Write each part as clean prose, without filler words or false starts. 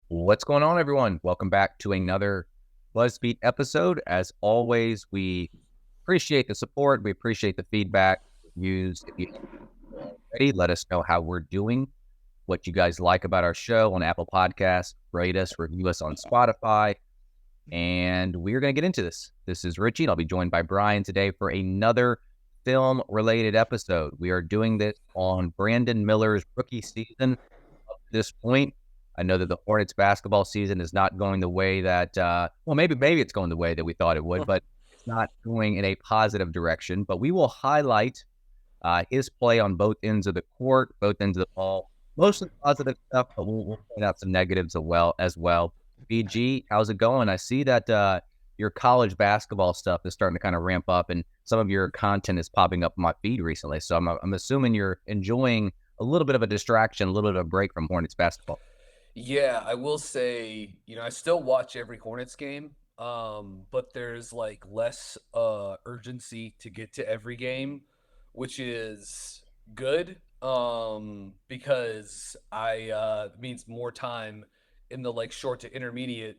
What's going on, everyone? Welcome back to another BuzzFeed episode. As always, we appreciate the support. We appreciate the feedback. Reviews. If you haven't already, let us know how we're doing, what you guys like about our show on Apple Podcasts. Rate us, review us on Spotify, and we're going to get into this. This is Richie, and I'll be joined by Brian today for another film-related episode. We are doing this on Brandon Miller's rookie season. Up to this point, I know that the Hornets basketball season is not going the way that, maybe it's going the way that we thought it would, but it's not going in a positive direction. But we will highlight his play on both ends of the court, both ends of the ball, mostly positive stuff, but we'll point out some negatives as well. BG, how's it going? I see that your college basketball stuff is starting to kind of ramp up, and some of your content is popping up on my feed recently. So I'm assuming you're enjoying a little bit of a distraction, a little bit of a break from Hornets basketball. Yeah, I will say, I still watch every Hornets game, but there's like less urgency to get to every game, which is good, because I it means more time in the like short to intermediate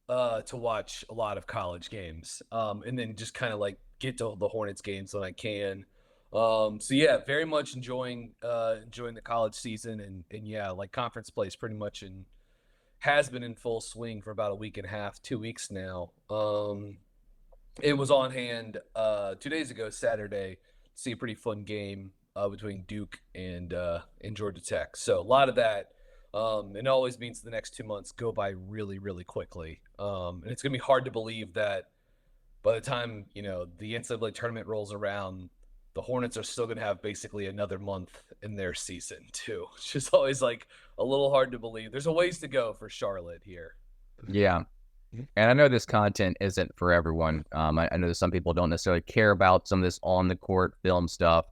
to watch a lot of college games, and then just kind of like get to the Hornets games when I can. So yeah, very much enjoying the college season, and yeah, like conference play is pretty much in has been in full swing for about a week and a half, 2 weeks now. It was on hand 2 days ago, Saturday, to see a pretty fun game between Duke and Georgia Tech. So a lot of that. It always means the next 2 months go by really, really quickly. And it's gonna be hard to believe that by the time the NCAA tournament rolls around, the Hornets are still going to have basically another month in their season too. It's just always like a little hard to believe. There's a ways to go for Charlotte here. Yeah. And I know this content isn't for everyone. I know that some people don't necessarily care about some of this on the court film stuff.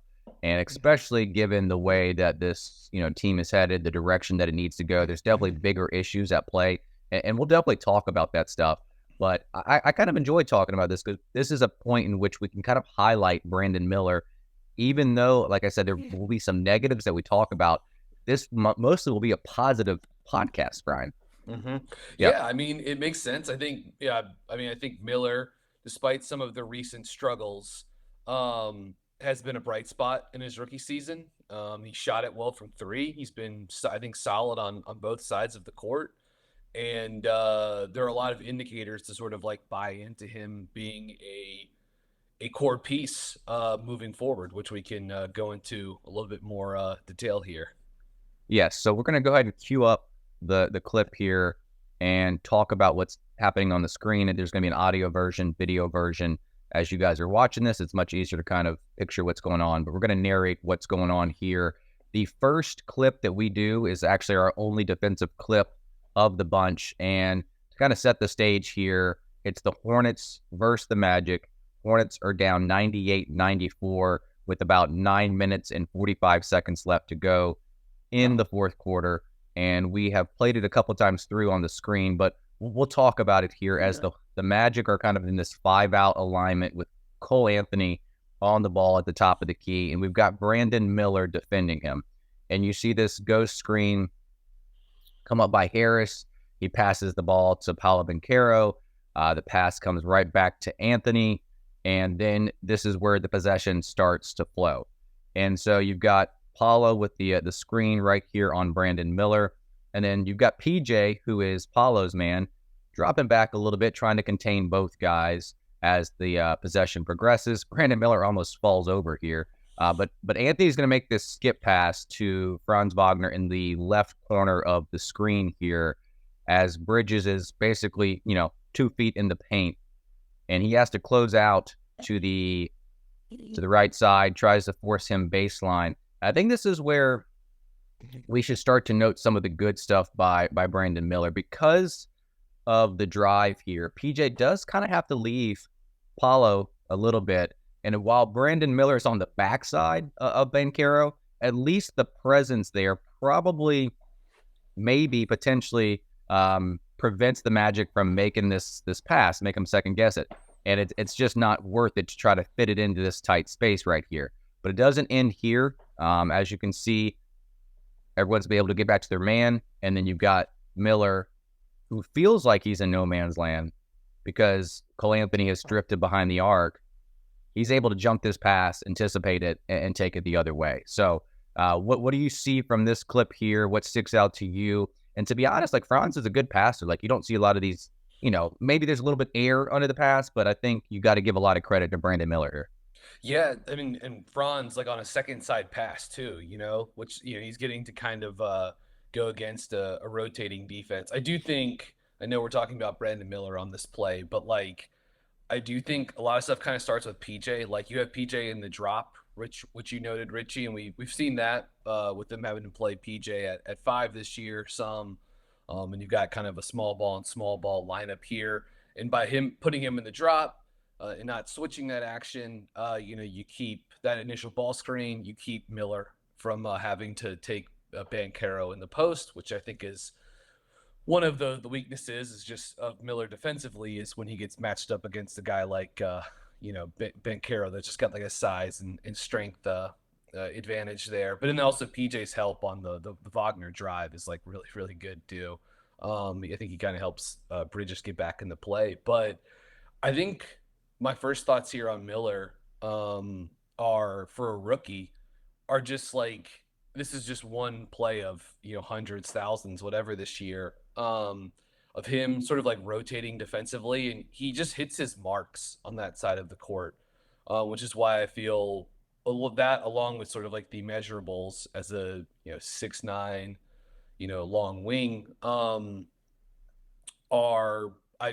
And especially given the way that this, team is headed, the direction that it needs to go, there's definitely bigger issues at play. And we'll definitely talk about that stuff. But I kind of enjoy talking about this because this is a point in which we can kind of highlight Brandon Miller, even though, like I said, there will be some negatives that we talk about. This mostly will be a positive podcast, Brian. Mm-hmm. Yeah. Yeah, I mean, it makes sense. I think Miller, despite some of the recent struggles, has been a bright spot in his rookie season. He shot it well from three. He's been, I think, solid on both sides of the court. And there are a lot of indicators to sort of like buy into him being a core piece moving forward, which we can go into a little bit more detail here. Yes. So we're going to go ahead and queue up the clip here and talk about what's happening on the screen. And there's going to be an audio version, video version. As you guys are watching this, it's much easier to kind of picture what's going on, but we're going to narrate what's going on here. The first clip that we do is actually our only defensive clip of the bunch. And to kind of set the stage here, it's the Hornets versus the Magic. Hornets are down 98-94 with about 9 minutes and 45 seconds left to go in the fourth quarter. And we have played it a couple times through on the screen, but we'll talk about it here as the Magic are kind of in this 5-out alignment with Cole Anthony on the ball at the top of the key, and we've got Brandon Miller defending him. And you see this ghost screen come up by Harris. He passes the ball to Paolo Banchero. The pass comes right back to Anthony, and then this is where the possession starts to flow. And so you've got Paolo with the screen right here on Brandon Miller. And then you've got PJ, who is Paolo's man, dropping back a little bit, trying to contain both guys as the possession progresses. Brandon Miller almost falls over here. But Anthony's going to make this skip pass to Franz Wagner in the left corner of the screen here as Bridges is basically, 2 feet in the paint. And he has to close out to the right side, tries to force him baseline. I think this is where we should start to note some of the good stuff by Brandon Miller. Because of the drive here, PJ does kind of have to leave Paolo a little bit. And while Brandon Miller is on the backside of Banchero, at least the presence there probably, maybe, potentially prevents the Magic from making this pass, make them second guess it. And it's just not worth it to try to fit it into this tight space right here. But it doesn't end here. As you can see, everyone's been able to get back to their man, and then you've got Miller who feels like he's in no man's land because Cole Anthony has drifted behind the arc. He's able to jump this pass, anticipate it, and take it the other way. So what do you see from this clip here? What sticks out to you? And to be honest, like Franz is a good passer. Like you don't see a lot of these, maybe there's a little bit air under the pass, but I think you got to give a lot of credit to Brandon Miller here. Yeah, I mean, and Franz like on a second side pass too, which he's getting to kind of go against a rotating defense. I know we're talking about Brandon Miller on this play, but like I do think a lot of stuff kind of starts with PJ. Like you have PJ in the drop, which you noted, Richie, and we've seen that with them having to play PJ at 5 this year, some, and you've got kind of a small ball and small ball lineup here, and by him putting him in the drop and not switching that action, you keep that initial ball screen, you keep Miller from having to take Banchero in the post, which I think is one of the weaknesses is just of Miller defensively is when he gets matched up against a guy like Banchero that's just got like a size and strength advantage there. But then also PJ's help on the Wagner drive is like really really good too. I think he kind of helps Bridges get back in the play. But I think my first thoughts here on Miller are for a rookie are just like this is just one play of hundreds, thousands, whatever this year of him sort of like rotating defensively, and he just hits his marks on that side of the court, which is why I feel that along with sort of like the measurables as a 6'9", long wing, are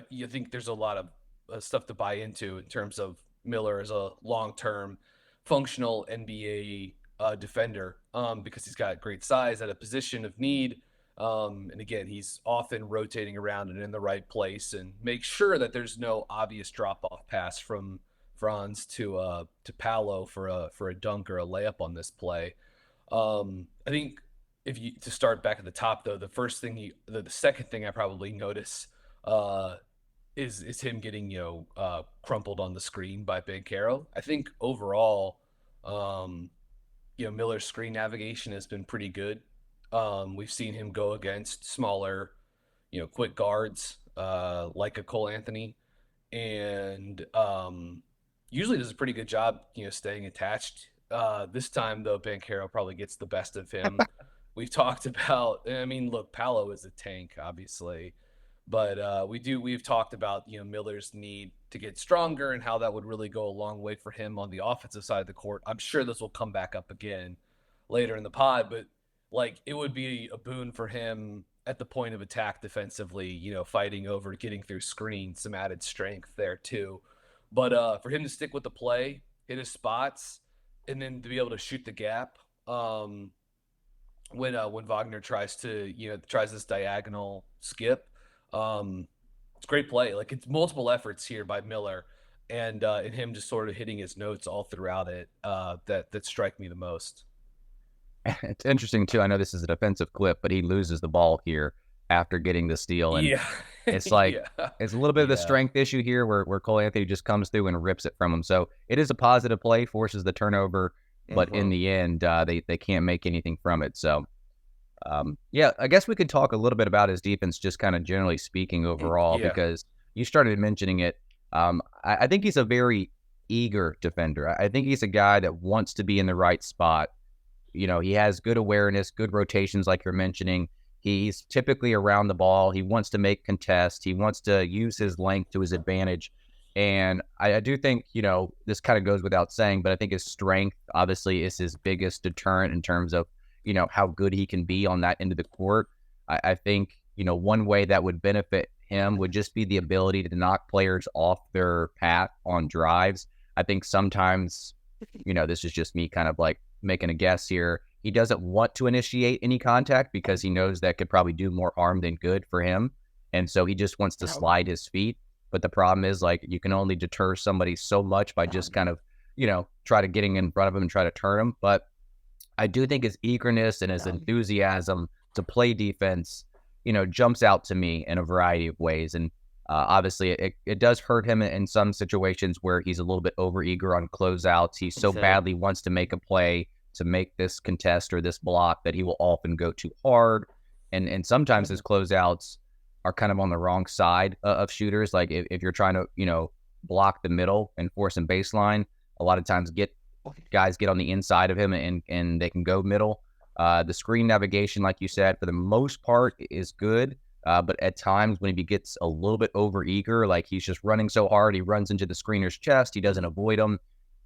you think there's a lot of stuff to buy into in terms of Miller as a long-term functional NBA defender because he's got great size at a position of need. And again, he's often rotating around and in the right place and make sure that there's no obvious drop-off pass from Franz to Paolo for a dunk or a layup on this play. I think if you to start back at the top though, the second thing I probably notice is him getting crumpled on the screen by Banchero. I think overall, Miller's screen navigation has been pretty good. We've seen him go against smaller, quick guards like a Cole Anthony, and usually does a pretty good job, staying attached. This time though, Banchero probably gets the best of him. We've talked about. I mean, look, Paolo is a tank, obviously, but we've talked about Miller's need to get stronger and how that would really go a long way for him on the offensive side of the court. I'm sure this will come back up again later in the pod, but like it would be a boon for him at the point of attack defensively, fighting over getting through screens, some added strength there too. But for him to stick with the play, hit his spots, and then to be able to shoot the gap when Wagner tries this diagonal skip, it's great play. Like it's multiple efforts here by Miller, and him just sort of hitting his notes all throughout it that strike me the most. It's interesting too. I know this is a defensive clip, but he loses the ball here after getting the steal, and Yeah, it's like yeah, it's a little bit of the yeah. strength issue here, where Cole Anthony just comes through and rips it from him. So it is a positive play, forces the turnover, but in the end, they can't make anything from it. So yeah, I guess we could talk a little bit about his defense, just kind of generally speaking overall, Yeah. because you started mentioning it. I think he's a very eager defender. I think he's a guy that wants to be in the right spot. He has good awareness, good rotations, like you're mentioning. He's typically around the ball. He wants to make contests. He wants to use his length to his advantage. And I do think, this kind of goes without saying, but I think his strength obviously is his biggest deterrent in terms of, how good he can be on that end of the court. I think, one way that would benefit him would just be the ability to knock players off their path on drives. I think sometimes, this is just me kind of like making a guess here. He doesn't want to initiate any contact because he knows that could probably do more harm than good for him. And so he just wants to slide his feet. But the problem is, like, you can only deter somebody so much by just kind of, try to getting in front of him and try to turn him. But I do think his eagerness and his enthusiasm to play defense, jumps out to me in a variety of ways. And obviously, it does hurt him in some situations where he's a little bit overeager on closeouts. He so badly wants to make a play to make this contest or this block that he will often go too hard. And sometimes his closeouts, are kind of on the wrong side of shooters. Like if you're trying to, block the middle and force him baseline, a lot of times guys get on the inside of him and they can go middle. The screen navigation, like you said, for the most part is good. But at times when he gets a little bit over eager, like he's just running so hard, he runs into the screener's chest, he doesn't avoid him.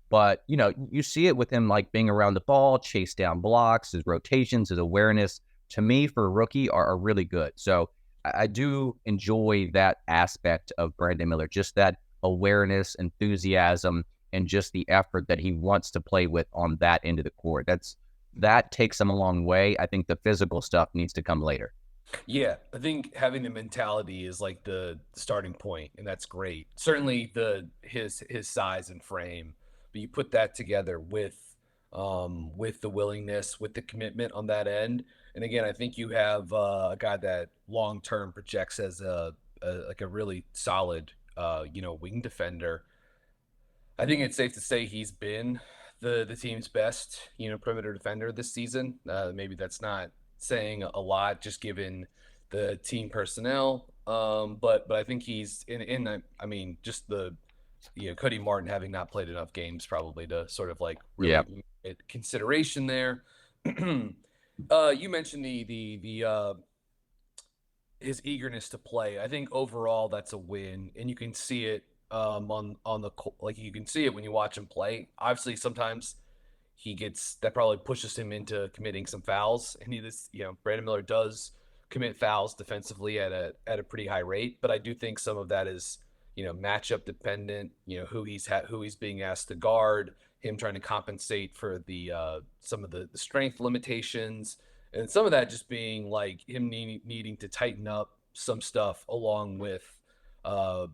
But, you see it with him like being around the ball, chase down blocks, his rotations, his awareness, to me, for a rookie, are really good. So I do enjoy that aspect of Brandon Miller, just that awareness, enthusiasm, and just the effort that he wants to play with on that end of the court. That takes him a long way. I think the physical stuff needs to come later. Yeah, I think having the mentality is like the starting point, and that's great. Certainly his size and frame, but you put that together with the willingness, with the commitment on that end. And again, I think you have a guy that long term projects as a really solid wing defender. I think it's safe to say he's been the team's best, perimeter defender this season. Maybe that's not saying a lot, just given the team personnel. But I think he's I mean, just the Cody Martin having not played enough games probably to sort of like Yeah. really consideration there. You mentioned the his eagerness to play. I think overall that's a win, and you can see it on the like you can see it when you watch him play. Obviously, sometimes that probably pushes him into committing some fouls, and Brandon Miller does commit fouls defensively at a pretty high rate, but I do think some of that is matchup dependent. Who he's being asked to guard, him trying to compensate for the some of the strength limitations, and some of that just being like him needing to tighten up some stuff along with the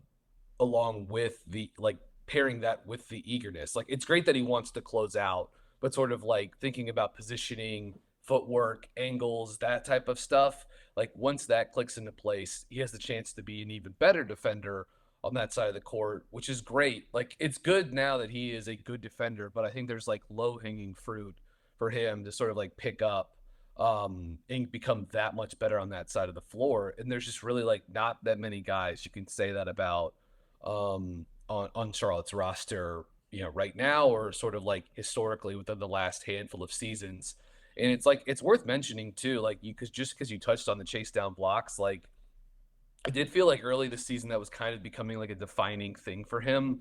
like pairing that with the eagerness. Like it's great that he wants to close out, but sort of like thinking about positioning, footwork, angles, that type of stuff. Like once that clicks into place, he has the chance to be an even better defender on that side of the court, which is great. Like it's good now that he is a good defender, but I think there's like low hanging fruit for him to sort of like pick up and become that much better on that side of the floor. And there's just really like not that many guys you can say that about on Charlotte's roster, right now, or sort of like historically within the last handful of seasons. And it's like it's worth mentioning too, like because you touched on the chase down blocks, like I did feel like early this season that was kind of becoming like a defining thing for him.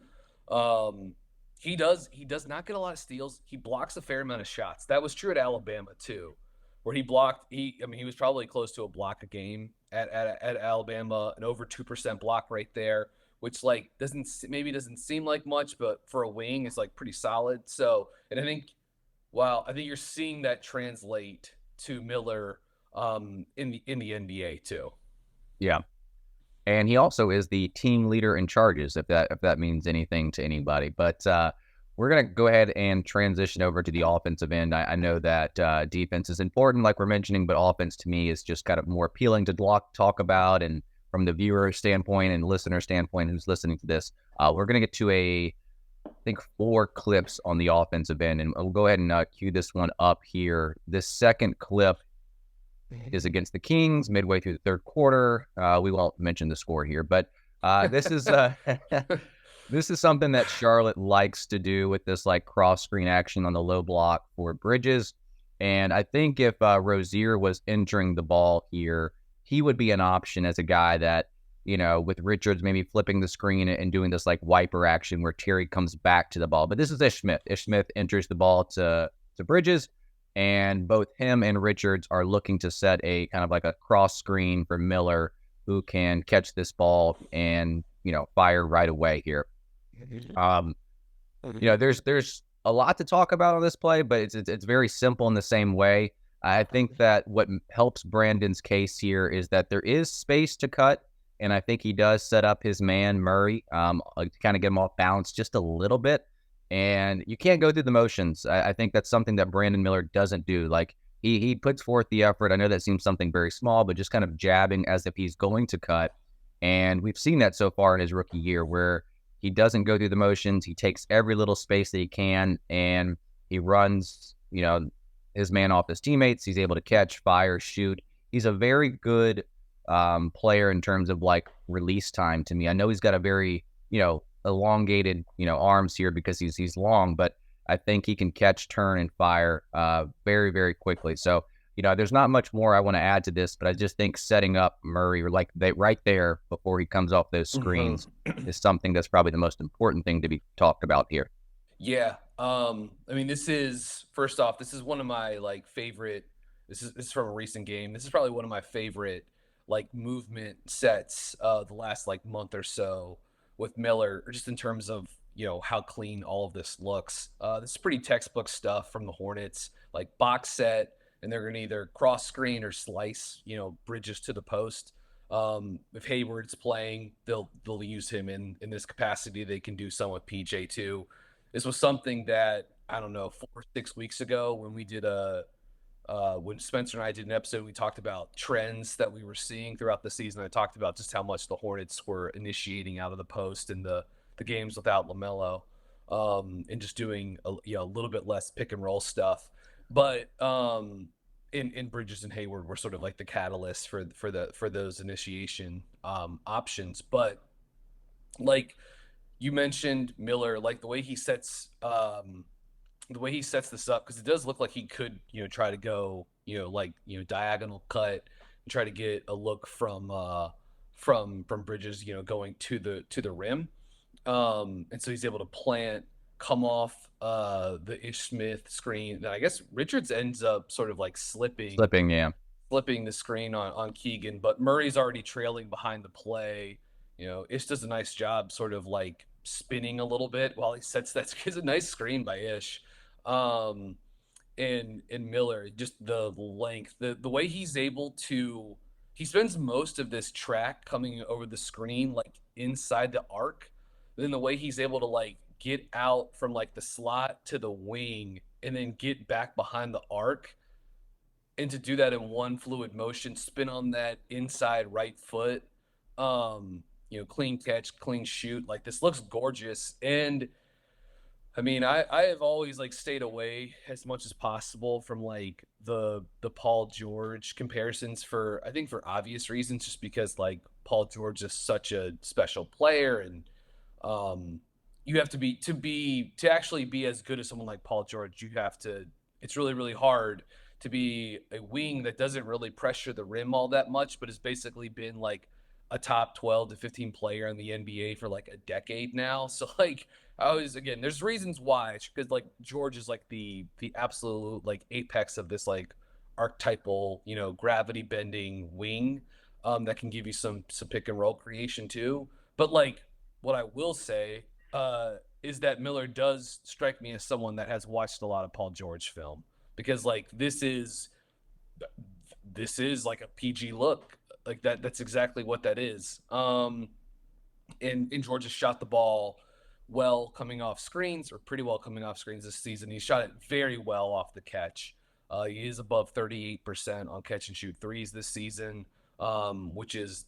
He does not get a lot of steals. He blocks a fair amount of shots. That was true at Alabama too, where he was probably close to a block a game at Alabama, an over 2% block rate there, which like doesn't seem like much, but for a wing is like pretty solid. So, and I think you're seeing that translate to Miller in the NBA too. Yeah. And he also is the team leader in charges, if that means anything to anybody. But we're going to go ahead and transition over to the offensive end. I know that defense is important, like we're mentioning, but offense to me is just kind of more appealing to talk about. And from the viewer standpoint and listener standpoint who's listening to this, we're going to get to I think 4 clips on the offensive end. And we'll go ahead and cue this one up here. This second clip is against the Kings midway through the third quarter. We won't mention the score here, but this is this is something that Charlotte likes to do with this like cross screen action on the low block for Bridges. And I think if Rozier was entering the ball here, he would be an option as a guy that, with Richards maybe flipping the screen and doing this like wiper action where Terry comes back to the ball. But this is Ish Smith. Ish Smith enters the ball to Bridges. And both him and Richards are looking to set a kind of like a cross screen for Miller, who can catch this ball and, fire right away here. There's a lot to talk about on this play, but it's very simple in the same way. I think that what helps Brandon's case here is that there is space to cut, and I think he does set up his man Murray to kind of get him off balance just a little bit. And you can't go through the motions. I think that's something that Brandon Miller doesn't do. Like he puts forth the effort. I know that seems something very small, but just kind of jabbing as if he's going to cut. And we've seen that so far in his rookie year where he doesn't go through the motions. He takes every little space that he can and he runs, his man off his teammates. He's able to catch, fire, shoot. He's a very good player in terms of like release time to me. I know he's got a very, elongated, arms here because he's long, but I think he can catch, turn, and fire very, very quickly. So, there's not much more I want to add to this, but I just think setting up Murray like right there before he comes off those screens is something that's probably the most important thing to be talked about here. Yeah. I mean, this is first off, this is one of my like favorite. This is from a recent game. This is probably one of my favorite like movement sets the last like month or so with Miller, just in terms of how clean all of this looks. This is pretty textbook stuff from the Hornets, like box set, and they're gonna either cross screen or slice, bridges to the post. If Hayward's playing, they'll use him in this capacity. They can do some with PJ too. This was something that I don't know 4 or 6 weeks ago when we did when Spencer and I did an episode, we talked about trends that we were seeing throughout the season. I talked about just how much the Hornets were initiating out of the post in the games without LaMelo, and just doing a little bit less pick and roll stuff. But in Bridges and Hayward were sort of like the catalyst for those initiation options. But like you mentioned Miller, like the way he sets this up, because it does look like he could, try to go, diagonal cut and try to get a look from Bridges, going to the rim. And so he's able to come off the Ish Smith screen. And I guess Richards ends up sort of like Slipping, yeah. flipping the screen on Keegan, but Murray's already trailing behind the play. Ish does a nice job sort of like spinning a little bit while he sets that. It's a nice screen by Ish. Um, and Miller, just the length, the way he's able to, he spends most of this track coming over the screen, like inside the arc. Then the way he's able to like get out from like the slot to the wing and then get back behind the arc, and to do that in one fluid motion, spin on that inside right foot, clean catch, clean shoot. Like this looks gorgeous. And I mean, I have always like stayed away as much as possible from like the Paul George comparisons, for I think for obvious reasons, just because like Paul George is such a special player. And you have to actually be as good as someone like Paul George, you have to, it's really, really hard to be a wing that doesn't really pressure the rim all that much, but has basically been like a top 12 to 15 player in the NBA for like a decade now. So like I always, again, there's reasons why, because like George is like the absolute like apex of this like archetypal, gravity bending wing, that can give you some pick and roll creation too. But like what I will say is that Miller does strike me as someone that has watched a lot of Paul George film, because like this is like a PG look, like that's exactly what that is. And Georgia shot the ball well coming off screens, or pretty well coming off screens this season. He shot it very well off the catch. He is above 38% on catch and shoot threes this season, which is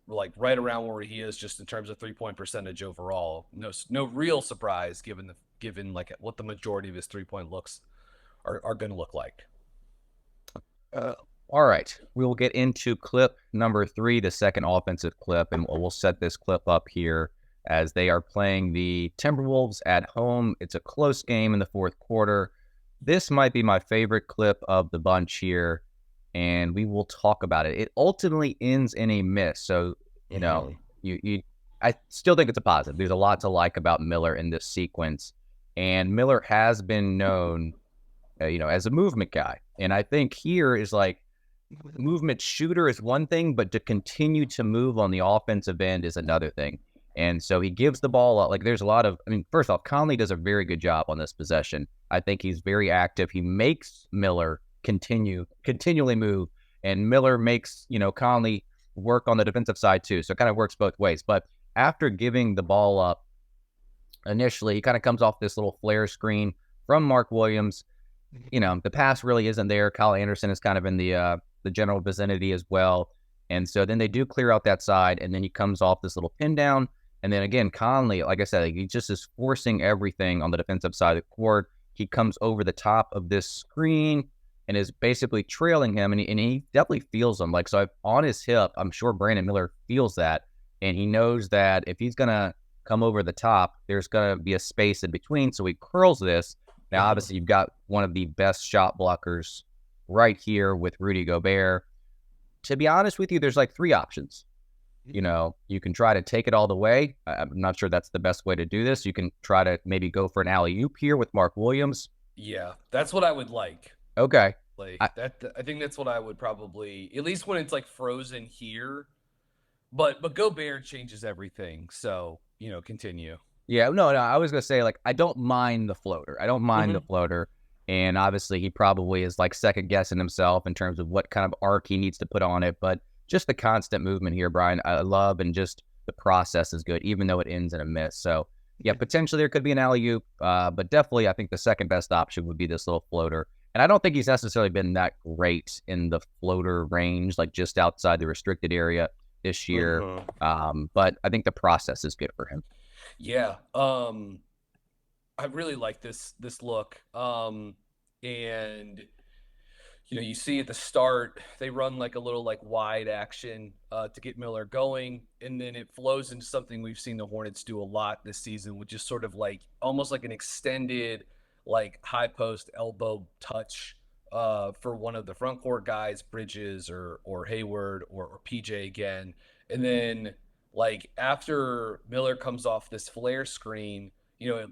like right around where he is just in terms of 3-point percentage overall. No real surprise given like what the majority of his 3-point looks are going to look like. All right, we will get into clip number 3, the second offensive clip, and we'll set this clip up here as they are playing the Timberwolves at home. It's a close game in the fourth quarter. This might be my favorite clip of the bunch here, and we will talk about it. It ultimately ends in a miss, so I still think it's a positive. There's a lot to like about Miller in this sequence, and Miller has been known, as a movement guy, and I think here is like, movement shooter is one thing, but to continue to move on the offensive end is another thing. And so he gives the ball up. Like there's a lot of, first off, Conley does a very good job on this possession. I think he's very active. He makes Miller continually move, and Miller makes, Conley work on the defensive side too. So it kind of works both ways. But after giving the ball up initially, he kind of comes off this little flare screen from Mark Williams. The pass really isn't there. Kyle Anderson is kind of in the general vicinity as well. And so then they do clear out that side, and then he comes off this little pin down. And then again, Conley, like I said, he just is forcing everything on the defensive side of the court. He comes over the top of this screen, and is basically trailing him, and he definitely feels him. Like, so on his hip, I'm sure Brandon Miller feels that, and he knows that if he's gonna come over the top, there's gonna be a space in between. So he curls this. Now, obviously, you've got one of the best shot blockers right here with Rudy Gobert. To be honest with you, there's like three options. You know, you can try to take it all the way. I'm not sure that's the best way to do this. You can try to maybe go for an alley-oop here with Mark Williams. Yeah, that's what I would like. Okay. Like that, I think that's what I would probably, at least when it's like frozen here. But Gobert changes everything. So continue. Yeah, no, I was gonna say, like, I don't mind the floater. I don't mind the floater. And obviously he probably is like second guessing himself in terms of what kind of arc he needs to put on it. But just the constant movement here, Brian, I love, and just the process is good, even though it ends in a miss. So yeah, potentially there could be an alley-oop, but definitely I think the second best option would be this little floater. And I don't think he's necessarily been that great in the floater range, like just outside the restricted area this year. But I think the process is good for him. Yeah. I really like this look. And you see at the start they run like a little like wide action to get Miller going, and then it flows into something we've seen the Hornets do a lot this season, which is sort of like almost like an extended like high post elbow touch for one of the front court guys, Bridges or Hayward or PJ again, and then like after Miller comes off this flare screen,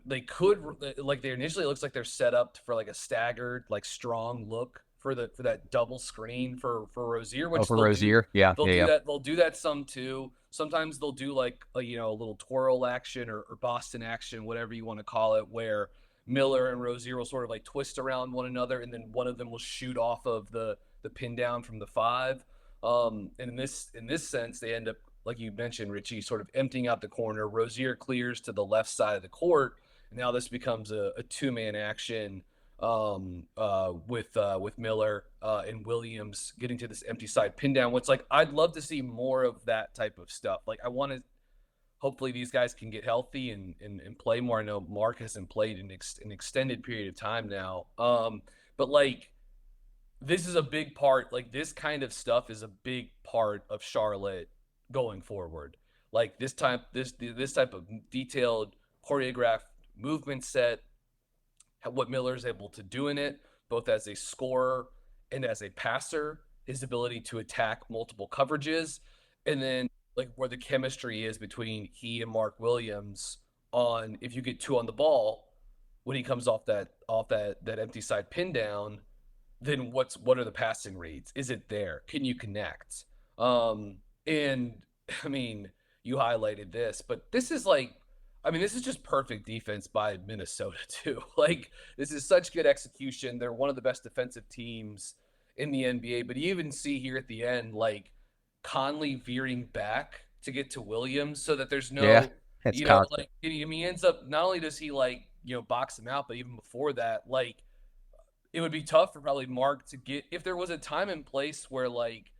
they could like they initially, it looks like they're set up for like a staggered like strong look for that double screen for Rozier, Oh, which for Rozier, yeah, they'll yeah, do yeah. that. They'll do that some too. Sometimes they'll do like a little twirl action or Boston action, whatever you want to call it, where Miller and Rozier will sort of like twist around one another, and then one of them will shoot off of the pin down from the five. And in this sense, they end up, like you mentioned, Richie, sort of emptying out the corner. Rozier clears to the left side of the court, and now this becomes a two-man action with Miller and Williams getting to this empty side pin down. What's like, I'd love to see more of that type of stuff. Like, I want to. Hopefully, these guys can get healthy and play more. I know Mark hasn't played in an extended period of time now, but like this is a big part. Like this kind of stuff is a big part of Charlotte going forward. Like this type of detailed choreographed movement set, what Miller's able to do in it, both as a scorer and as a passer, his ability to attack multiple coverages, and then like where the chemistry is between he and Mark Williams on if you get two on the ball when he comes off that empty side pin down, then what are the passing reads? Is it there? Can you connect? And I mean, you highlighted this, but this is like, I mean, this is just perfect defense by Minnesota too. Like, this is such good execution. They're one of the best defensive teams in the NBA. But you even see here at the end, like Conley veering back to get to Williams, so that there's Yeah, no, it's constant. like I mean, he ends up not only does he like box him out, but even before that, like it would be tough for probably Mark to get, if there was a time and place where like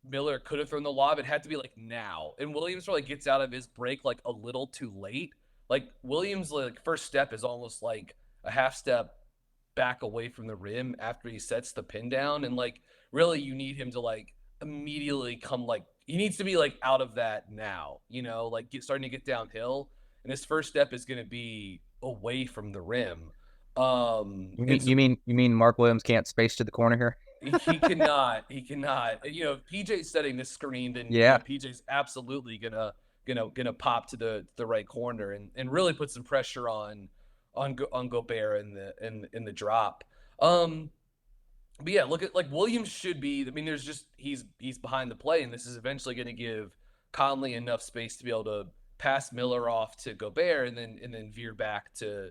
Miller could have thrown the lob, it had to be like now. And Williams probably gets out of his break like a little too late. Like Williams' like first step is almost like a half step back away from the rim after he sets the pin down, and like really you need him to like immediately come, like he needs to be like out of that now, like starting to get downhill, and his first step is going to be away from the rim. You And mean so Mark Williams can't space to the corner here? he cannot. He cannot. If PJ's setting this screen, then Yeah, PJ's absolutely gonna pop to the right corner and really put some pressure on Gobert in the drop. But yeah, look at like Williams should be. I mean, there's just he's behind the play, and this is eventually going to give Conley enough space to be able to pass Miller off to Gobert, and then veer back to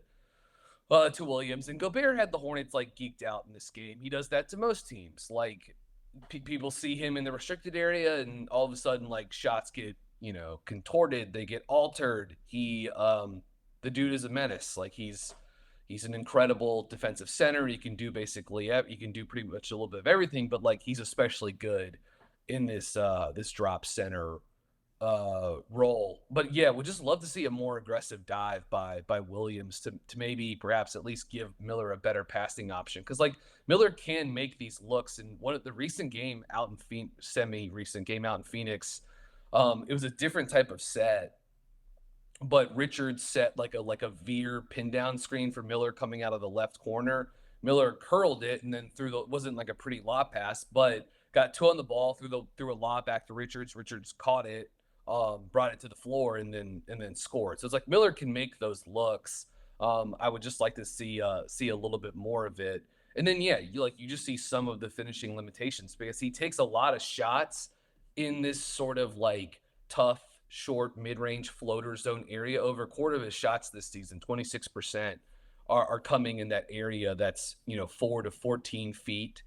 Williams. And Gobert had the Hornets like geeked out in this game. He does that to most teams. Like people see him in the restricted area, and all of a sudden, like shots get contorted, they get altered. The dude is a menace. Like he's an incredible defensive center. He can do pretty much a little bit of everything, but like he's especially good in this drop center role. But yeah, would just love to see a more aggressive dive by Williams to maybe perhaps at least give Miller a better passing option, because like Miller can make these looks. And one of the recent game out in semi-recent game out in Phoenix, it was a different type of set, but Richards set like a veer pin down screen for Miller coming out of the left corner. Miller curled it and then threw the, it wasn't like a pretty lob pass, but got two on the ball, threw a lob back to Richards. Richards caught it, brought it to the floor, and then scored. So it's like Miller can make those looks. I would just like to see a little bit more of it. And then yeah, you just see some of the finishing limitations because he takes a lot of shots in this sort of like tough, short, mid-range floater zone area. Over a quarter of his shots this season, 26%, are coming in that area that's 4 to 14 feet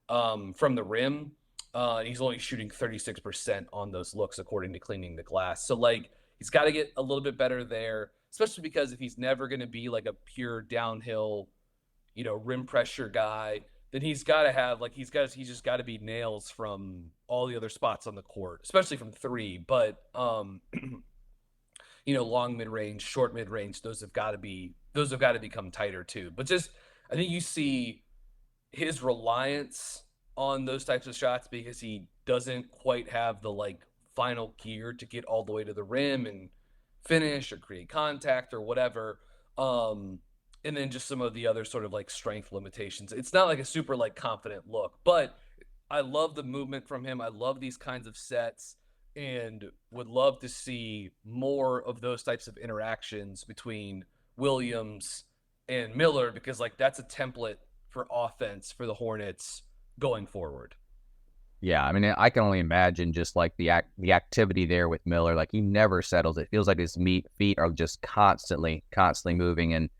from the rim. He's only shooting 36% on those looks, according to Cleaning the Glass. So like he's got to get a little bit better there, especially because if he's never going to be like a pure downhill, rim pressure guy, then he's got to have like he's just got to be nails from all the other spots on the court, especially from three. But long mid range, short mid range, those have got to become tighter too. But just I think you see his reliance on those types of shots because he doesn't quite have the like final gear to get all the way to the rim and finish or create contact or whatever. And then just some of the other sort of like strength limitations. It's not like a super like confident look, but I love the movement from him. I love these kinds of sets and would love to see more of those types of interactions between Williams and Miller, because like that's a template for offense for the Hornets going forward. Yeah, I mean, I can only imagine just like the activity there with Miller. Like he never settles. It feels like his feet are just constantly moving. And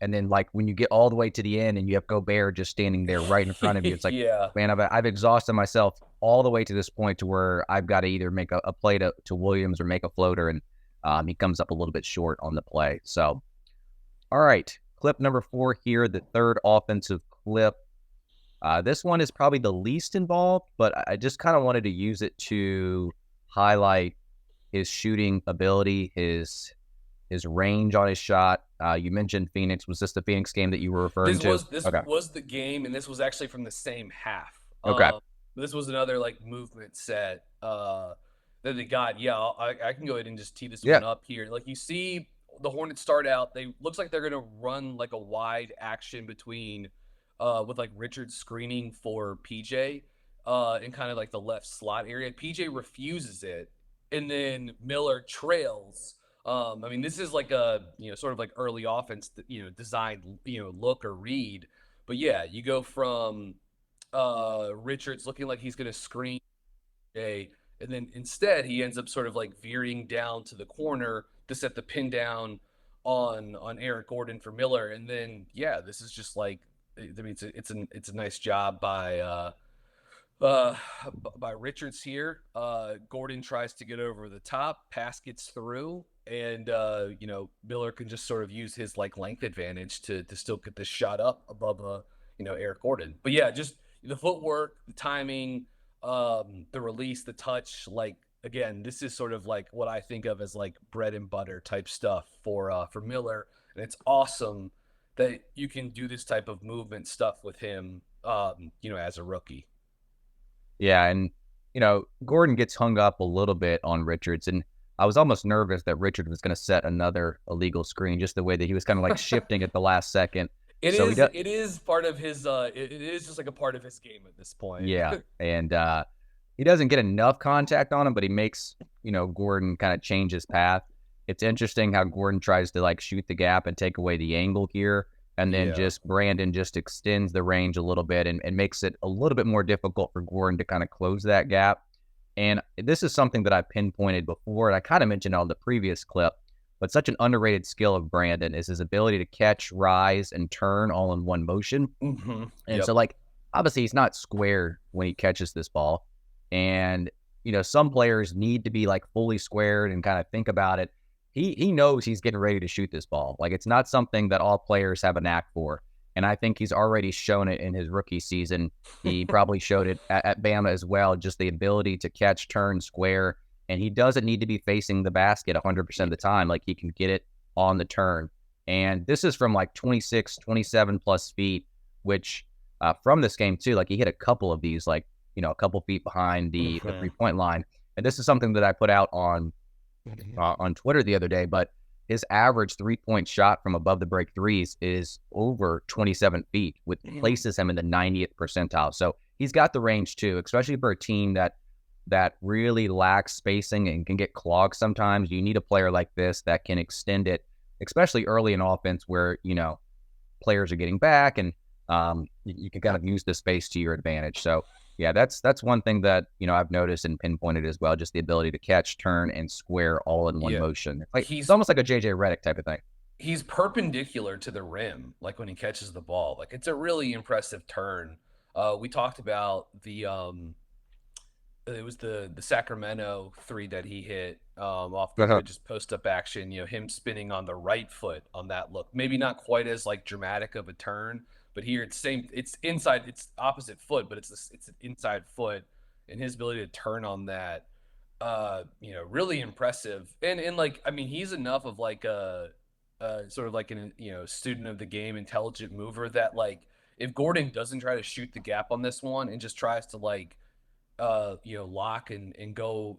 then like when you get all the way to the end and you have Gobert just standing there right in front of you, it's like, Yeah. man, I've exhausted myself all the way to this point to where I've got to either make a play to Williams or make a floater, and he comes up a little bit short on the play. So, all right, clip number 4 here, the third offensive clip. This one is probably the least involved, but I just kind of wanted to use it to highlight his shooting ability, his range on his shot. You mentioned Phoenix. Was this the Phoenix game that you were referring to? This Okay. was the game, and this was actually from the same half. Okay. This was another like movement set that they got. Yeah, I can go ahead and just tee this Yeah. one up here. Like you see the Hornets start out. They looks like they're gonna run like a wide action between with like Richard screening for PJ in kind of like the left slot area. PJ refuses it, and then Miller trails. I mean, this is like a sort of like early offense, designed look or read. But yeah, you go from Richards looking like he's gonna screen a, and then instead he ends up sort of like veering down to the corner to set the pin down on Eric Gordon for Miller. And then yeah, this is just like, I mean, it's a nice job uh, by Richards here. Gordon tries to get over the top, pass gets through, and Miller can just sort of use his like length advantage to still get this shot up above Eric Gordon. But yeah, just the footwork, the timing, the release, the touch. Like again, this is sort of like what I think of as like bread and butter type stuff for Miller, and it's awesome that you can do this type of movement stuff with him, as a rookie. Yeah, and Gordon gets hung up a little bit on Richards, and I was almost nervous that Richard was going to set another illegal screen, just the way that he was kind of like shifting at the last second. It is part of his it is just like a part of his game at this point. Yeah, and he doesn't get enough contact on him, but he makes Gordon kind of change his path. It's interesting how Gordon tries to like shoot the gap and take away the angle here, and then just Brandon just extends the range a little bit and makes it a little bit more difficult for Gordon to kind of close that gap. And this is something that I pinpointed before, and I kind of mentioned on the previous clip, but such an underrated skill of Brandon is his ability to catch, rise, and turn all in one motion. Mm-hmm. And so, like, obviously he's not square when he catches this ball. And, some players need to be, like, fully squared and kind of think about it. He knows he's getting ready to shoot this ball. Like, it's not something that all players have a knack for. And I think he's already shown it in his rookie season. He probably showed it at Bama as well, just the ability to catch, turn, square, and he doesn't need to be facing the basket 100% of the time. Like, he can get it on the turn. And this is from like 26, 27 plus feet, which from this game too, like he hit a couple of these, like, a couple feet behind the 3-point line. And this is something that I put out on Twitter the other day, but his average 3-point shot from above the break threes is over 27 feet, which places him in the 90th percentile. So he's got the range too, especially for a team that really lacks spacing and can get clogged sometimes. You need a player like this that can extend it, especially early in offense where, players are getting back, and you can kind of use the space to your advantage. So yeah, that's one thing that, I've noticed and pinpointed as well, just the ability to catch, turn, and square all in one motion. It's almost like a JJ Redick type of thing. He's perpendicular to the rim, like when he catches the ball. Like, it's a really impressive turn. We talked about it was the Sacramento three that he hit off the just post up action. Him spinning on the right foot on that look. Maybe not quite as like dramatic of a turn, but here it's inside, it's opposite foot, but it's an inside foot, and his ability to turn on that, really impressive. And like, I mean, he's enough of like a sort of like an student of the game, intelligent mover that, like, if Gordon doesn't try to shoot the gap on this one and just tries to like lock and go,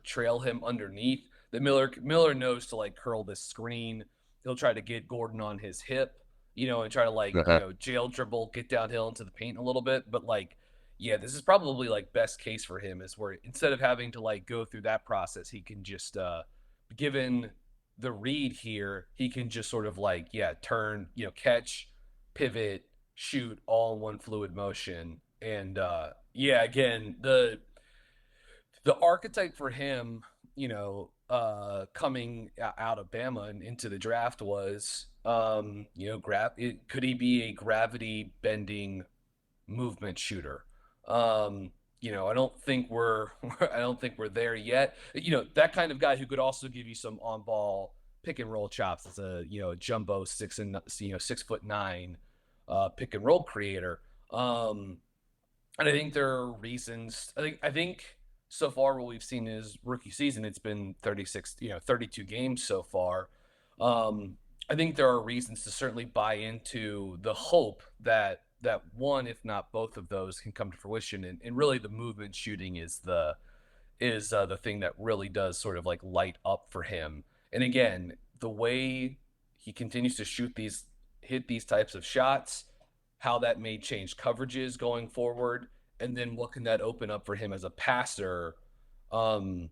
trail him underneath, that Miller knows to like curl this screen. He'll try to get Gordon on his hip, and try to like jail dribble, get downhill into the paint a little bit. But like, yeah, this is probably like best case for him, is where instead of having to like go through that process, he can just given the read here, he can just sort of like turn, catch, pivot, shoot all in one fluid motion. And again, the archetype for him, coming out of Bama and into the draft was, could he be a gravity bending movement shooter? I don't think we're there yet. That kind of guy who could also give you some on ball pick and roll chops as a jumbo 6'9" pick and roll creator. And I think there are reasons. I think so far what we've seen is rookie season. It's been 32 games so far. I think there are reasons to certainly buy into the hope that one, if not both of those, can come to fruition. And really, the movement shooting is the thing that really does sort of like light up for him. And again, the way he continues to hit these types of shots, how that may change coverages going forward, and then what can that open up for him as a passer, coming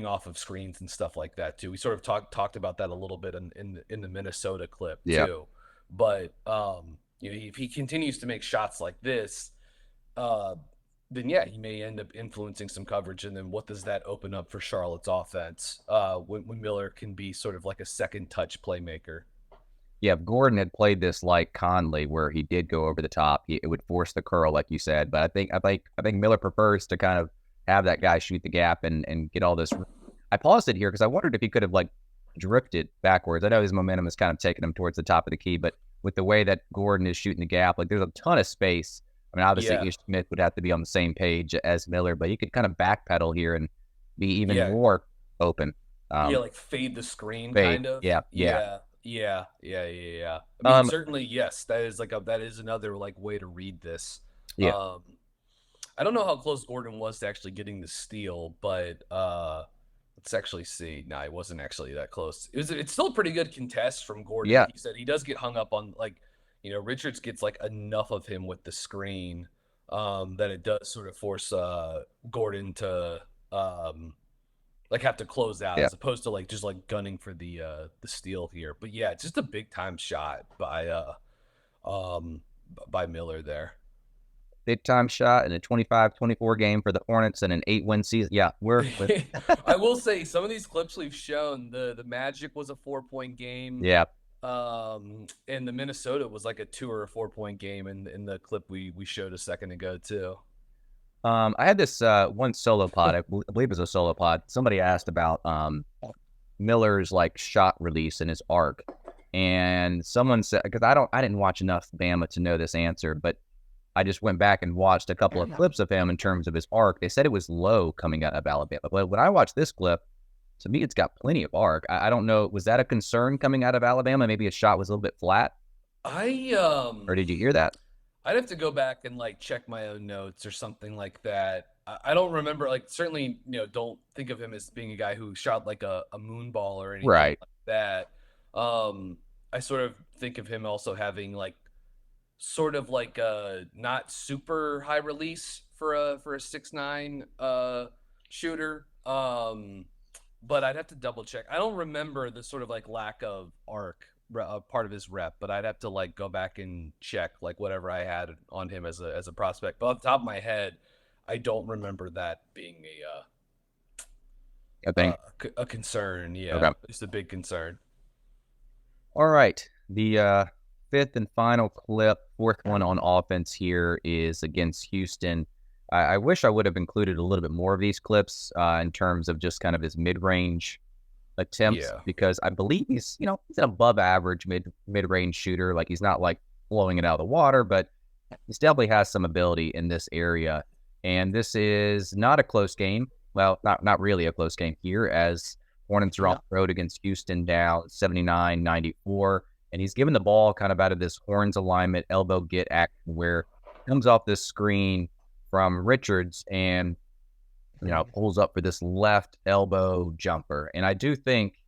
off of screens and stuff like that too. We sort of talked about that a little bit in the Minnesota clip too. But if he continues to make shots like this, then he may end up influencing some coverage. And then what does that open up for Charlotte's offense when Miller can be sort of like a second touch playmaker? Yeah, if Gordon had played this like Conley, where he did go over the top, it would force the curl, like you said. But I think Miller prefers to kind of have that guy shoot the gap and get all this. I paused it here because I wondered if he could have like drifted backwards. I know his momentum is kind of taking him towards the top of the key, but with the way that Gordon is shooting the gap, like there's a ton of space. I mean, obviously Ish Smith would have to be on the same page as Miller, but he could kind of backpedal here and be even more open. Like fade the screen, kind of. Yeah. I mean, certainly, yes. That is another like way to read this. Yeah. I don't know how close Gordon was to actually getting the steal, but let's actually see. No, he wasn't actually that close. It's still a pretty good contest from Gordon. Yeah. He said he does get hung up on, like, Richards gets like enough of him with the screen that it does sort of force Gordon to like have to close out as opposed to like just like gunning for the steal here. But yeah, just a big time shot by Miller there. Big time shot in a 25-24 game for the Hornets and an 8-win season. Yeah, I will say some of these clips we've shown, the Magic was a 4-point game. Yeah. And the Minnesota was like a 2 or a 4-point game in the clip we showed a second ago too. I had this one solo pod, I believe it was a solo pod. Somebody asked about Miller's like shot release and his arc. And someone said, because I didn't watch enough Bama to know this answer, but I just went back and watched a couple of clips of him in terms of his arc. They said it was low coming out of Alabama, but when I watched this clip, to me, it's got plenty of arc. I don't know. Was that a concern coming out of Alabama? Maybe his shot was a little bit flat, I or did you hear that? I'd have to go back and like check my own notes or something like that. I don't remember, like, certainly, don't think of him as being a guy who shot like a moon ball or anything Right. like that. Um, I sort of think of him also having like sort of like a not super high release for a 6'9" shooter. But I'd have to double check. I don't remember the sort of like lack of arc part of his rep, but I'd have to like go back and check like whatever I had on him as a prospect. But off the top of my head, I don't remember that being I think. a concern. Yeah, Okay. just a big concern. All right. The fifth and final clip, fourth one on offense here, is against Houston. I wish I would have included a little bit more of these clips in terms of just kind of his mid-range attempts, Yeah. because I believe he's an above average mid-range shooter. Like, he's not like blowing it out of the water, but he definitely has some ability in this area. And this is not a close game. Well, not really a close game here, as Hornets are on the road against Houston, down 79-94. And he's given the ball kind of out of this horns alignment, elbow get action, where it comes off this screen from Richards and pulls up for this left elbow jumper. And I do think,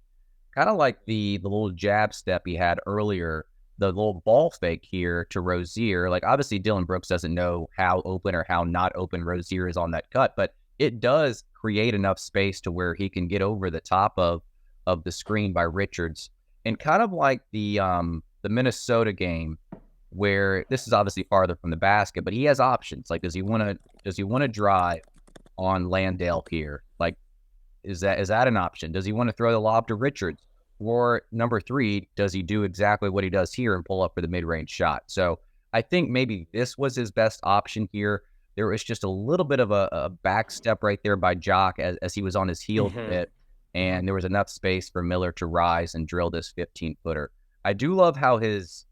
kind of like the little jab step he had earlier, the little ball fake here to Rozier. Like, obviously Dylan Brooks doesn't know how open or how not open Rozier is on that cut, but it does create enough space to where he can get over the top of the screen by Richards. And kind of like the Minnesota game, where this is obviously farther from the basket, but he has options. Like, does he want to drive on Landale here? Like, is that an option? Does he want to throw the lob to Richards? Or number three, does he do exactly what he does here and pull up for the mid-range shot? So I think maybe this was his best option here. There was just a little bit of a back step right there by Jock as he was on his heels a bit, and there was enough space for Miller to rise and drill this 15-footer. I do love how his,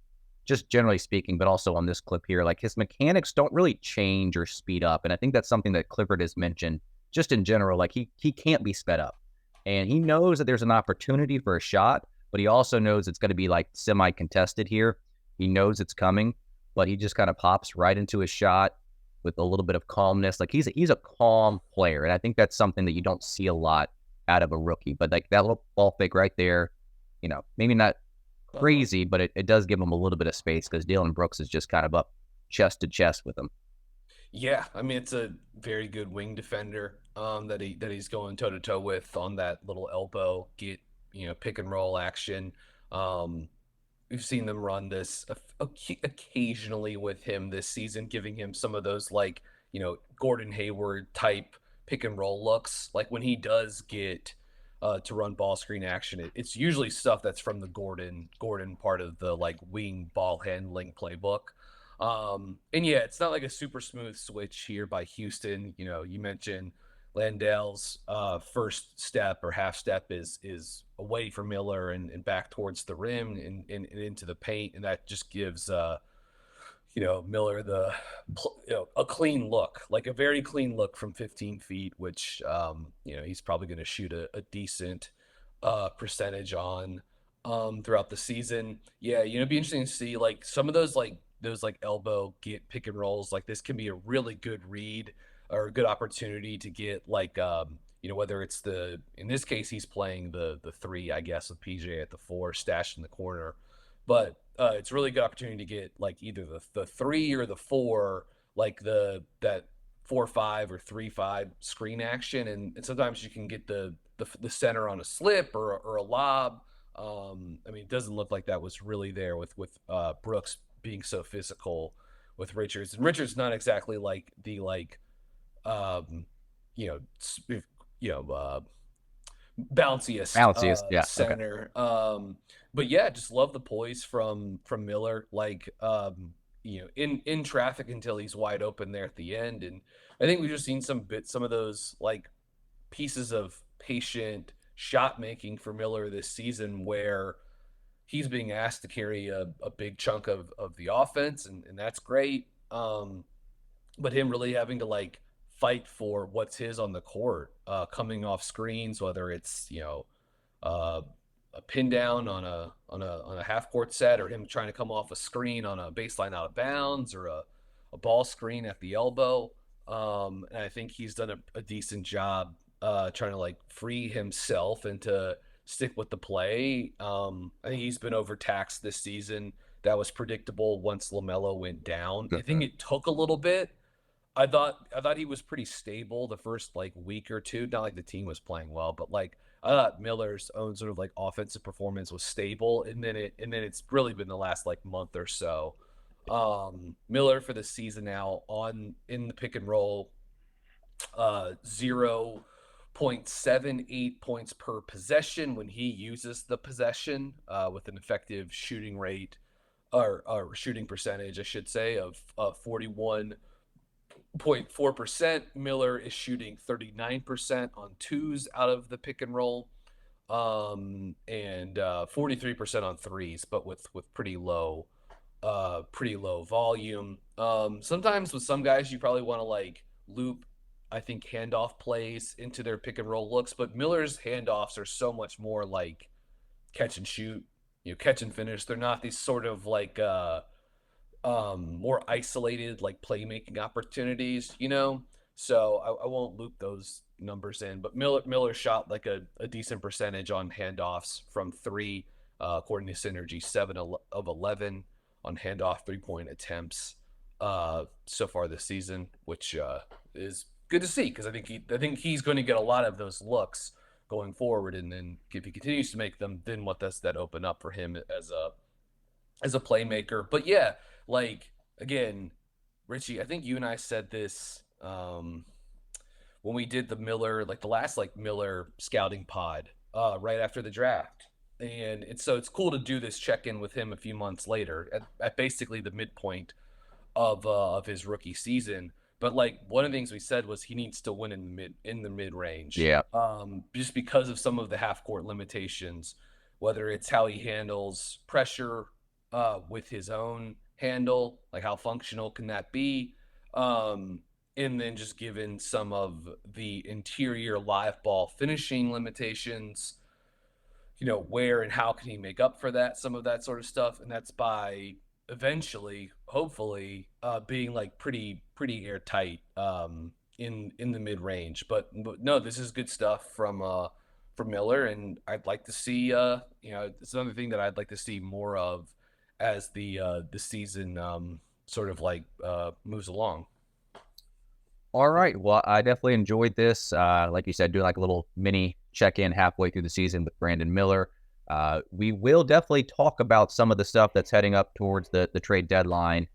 just generally speaking, but also on this clip here, like, his mechanics don't really change or speed up. And I think that's something that Clifford has mentioned just in general. Like, he can't be sped up. And he knows that there's an opportunity for a shot, but he also knows it's going to be like semi-contested here. He knows it's coming, but he just kind of pops right into his shot with a little bit of calmness. Like, he's a calm player. And I think that's something that you don't see a lot out of a rookie. But like that little ball fake right there, maybe not crazy, but it does give him a little bit of space, because Dylan Brooks is just kind of up chest to chest with him. Yeah, I mean, it's a very good wing defender that he's going toe to toe with on that little elbow get, pick and roll action. Um, we've seen them run this occasionally with him this season, giving him some of those like, Gordon Hayward type pick and roll looks. Like, when he does get to run ball screen action, it's usually stuff that's from the Gordon part of the like wing ball handling playbook. And yeah, it's not like a super smooth switch here by Houston. You mentioned Landale's first step or half step is away from Miller and back towards the rim and into the paint, and that just gives Miller a clean look, like a very clean look from 15 feet, which he's probably going to shoot a decent percentage on throughout the season. Yeah, it'd be interesting to see like some of those like elbow get pick and rolls. Like, this can be a really good read or a good opportunity to get like whether it's in this case he's playing the three, I guess, with PJ at the four stashed in the corner, but it's a really good opportunity to get like either the three or the four, like that 4-5 or 3-5 screen action, and sometimes you can get the center on a slip or a lob. I mean, it doesn't look like that was really there with Brooks being so physical with Richards, and Richards not exactly like the um, you know, bounciest Balanciest, yeah, okay. center. But yeah, just love the poise from Miller. Like, in traffic until he's wide open there at the end, and I think we've just seen some of those like pieces of patient shot making for Miller this season, where he's being asked to carry a big chunk of the offense, and that's great. But him really having to like fight for what's his on the court, coming off screens, whether it's uh, a pin down on a half court set, or him trying to come off a screen on a baseline out of bounds, or a ball screen at the elbow. And I think he's done a decent job trying to like free himself and to stick with the play. I think he's been overtaxed this season. That was predictable once LaMelo went down. I think it took a little bit. I thought he was pretty stable the first like week or two. Not like the team was playing well, but like I thought Miller's own sort of like offensive performance was stable, and then it's really been the last like month or so. Miller for the season now on in the pick and roll, 0.78 points per possession when he uses the possession, with an effective shooting rate or shooting percentage, I should say, of 41.4%. Miller is shooting 39% on twos out of the pick and roll, and 43% on threes, but with pretty low volume. Sometimes with some guys, you probably want to like loop, I think, handoff plays into their pick and roll looks, but Miller's handoffs are so much more like catch and shoot, catch and finish. They're not these sort of like more isolated like playmaking opportunities. So I won't loop those numbers in, but Miller shot like a decent percentage on handoffs from three, according to Synergy, 7 of 11 on handoff 3-point attempts so far this season, which is good to see, because I think he's going to get a lot of those looks going forward, and then if he continues to make them, then what does that open up for him as a playmaker? But yeah, like again, Richie, I think you and I said this when we did the Miller, like the last like Miller scouting pod, right after the draft. And it's cool to do this check in with him a few months later at basically the midpoint of his rookie season. But like one of the things we said was he needs to win in the mid range. Yeah. Just because of some of the half court limitations, whether it's how he handles pressure with his own handle, like how functional can that be? And then just given some of the interior live ball finishing limitations, where and how can he make up for that, some of that sort of stuff. And that's by eventually, hopefully, being like pretty airtight in the mid range. But no, this is good stuff from Miller, and I'd like to see it's another thing that I'd like to see more of as the season sort of like moves along. All right. Well, I definitely enjoyed this. Like you said, doing like a little mini check-in halfway through the season with Brandon Miller. We will definitely talk about some of the stuff that's heading up towards the trade deadline.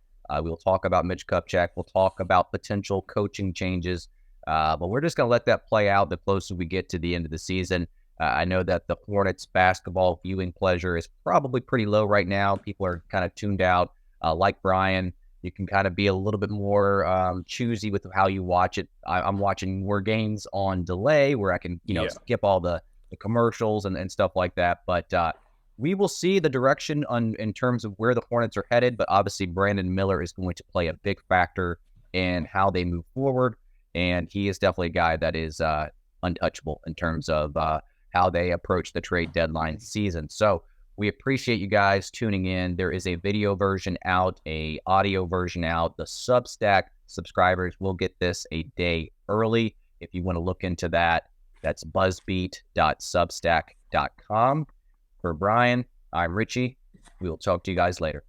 We'll talk about Mitch Kupchak. We'll talk about potential coaching changes. But we're just going to let that play out the closer we get to the end of the season. I know that the Hornets basketball viewing pleasure is probably pretty low right now. People are kind of tuned out. Like Brian, you can kind of be a little bit more choosy with how you watch it. I'm watching more games on delay where I can, skip all the commercials and stuff like that. But we will see the direction in terms of where the Hornets are headed. But obviously, Brandon Miller is going to play a big factor in how they move forward. And he is definitely a guy that is untouchable in terms of how they approach the trade deadline season. So we appreciate you guys tuning in. There is a video version out, a audio version out. The Substack subscribers will get this a day early. If you want to look into that, that's buzzbeat.substack.com. For Brian, I'm Richie. We will talk to you guys later.